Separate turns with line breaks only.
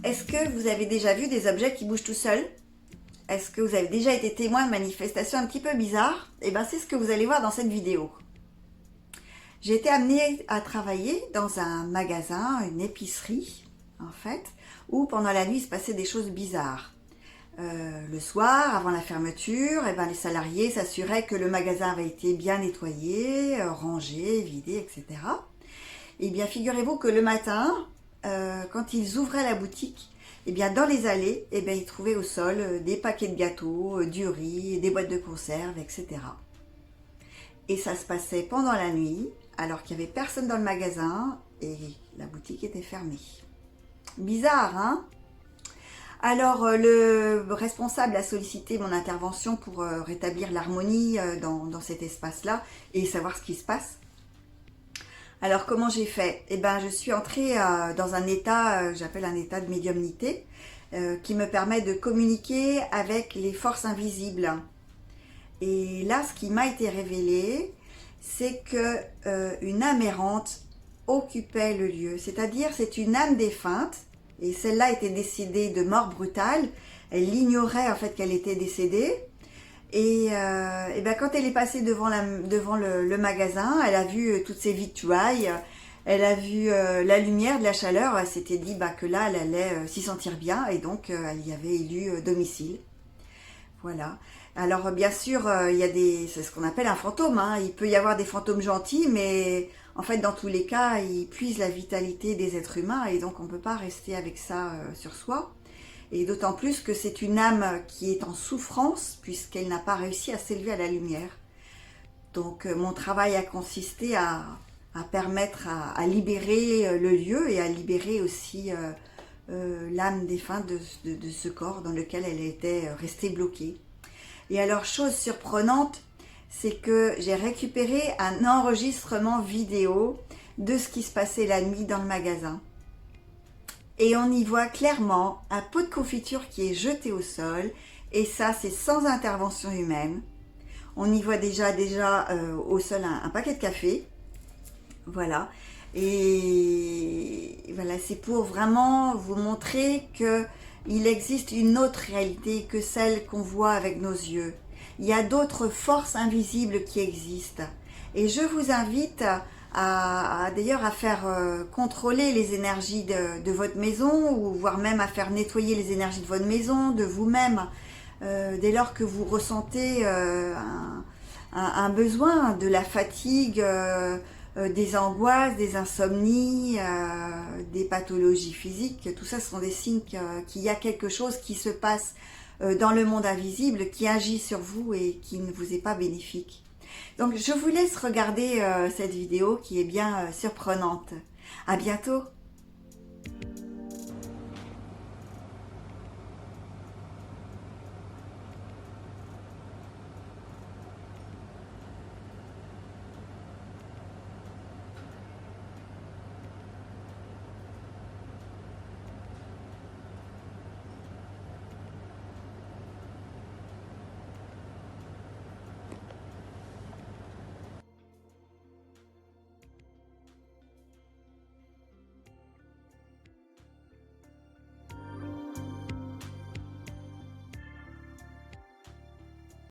Est-ce que vous avez déjà vu des objets qui bougent tout seuls? Est-ce que vous avez déjà été témoin de manifestations un petit peu bizarres? Eh bien, c'est ce que vous allez voir dans cette vidéo. J'ai été amenée à travailler dans un magasin, une épicerie, en fait, où pendant la nuit, il se passait des choses bizarres. Le soir, avant la fermeture, eh ben, les salariés s'assuraient que le magasin avait été bien nettoyé, rangé, vidé, etc. Eh bien, figurez-vous que le matin, quand ils ouvraient la boutique, eh bien, dans les allées, eh bien, ils trouvaient au sol des paquets de gâteaux, du riz, des boîtes de conserve, etc. Et ça se passait pendant la nuit, alors qu'il n'y avait personne dans le magasin et la boutique était fermée. Bizarre, hein? Alors, le responsable a sollicité mon intervention pour rétablir l'harmonie dans cet espace-là et savoir ce qui se passe. Alors, comment j'ai fait? Eh ben, je suis entrée dans un état, j'appelle un état de médiumnité, qui me permet de communiquer avec les forces invisibles. Et là, ce qui m'a été révélé, c'est que une âme errante occupait le lieu. C'est-à-dire, c'est une âme défunte, et celle-là était décédée de mort brutale. Elle ignorait en fait qu'elle était décédée. Et ben, quand elle est passée devant le magasin, elle a vu toutes ces victuailles, elle a vu la lumière, de la chaleur, elle s'était dit que là, elle allait s'y sentir bien, et donc elle y avait élu domicile. Voilà. Alors bien sûr, il y a c'est ce qu'on appelle un fantôme, hein. Il peut y avoir des fantômes gentils, mais en fait, dans tous les cas, ils puisent la vitalité des êtres humains, et donc on ne peut pas rester avec ça sur soi. Et d'autant plus que c'est une âme qui est en souffrance puisqu'elle n'a pas réussi à s'élever à la lumière. Donc mon travail a consisté à permettre à libérer le lieu et à libérer aussi l'âme défunte de ce corps dans lequel elle était restée bloquée. Et alors, chose surprenante, c'est que j'ai récupéré un enregistrement vidéo de ce qui se passait la nuit dans le magasin. Et on y voit clairement un pot de confiture qui est jeté au sol. Et ça, c'est sans intervention humaine. On y voit déjà au sol un paquet de café. Voilà. Et voilà, c'est pour vraiment vous montrer qu'il existe une autre réalité que celle qu'on voit avec nos yeux. Il y a d'autres forces invisibles qui existent. Et je vous invite d'ailleurs à faire contrôler les énergies de votre maison, ou voire même à faire nettoyer les énergies de votre maison, de vous-même, dès lors que vous ressentez un besoin, de la fatigue, des angoisses, des insomnies, des pathologies physiques. Tout ça, ce sont des signes qu'il y a quelque chose qui se passe dans le monde invisible, qui agit sur vous et qui ne vous est pas bénéfique. Donc, je vous laisse regarder cette vidéo qui est bien surprenante. À bientôt!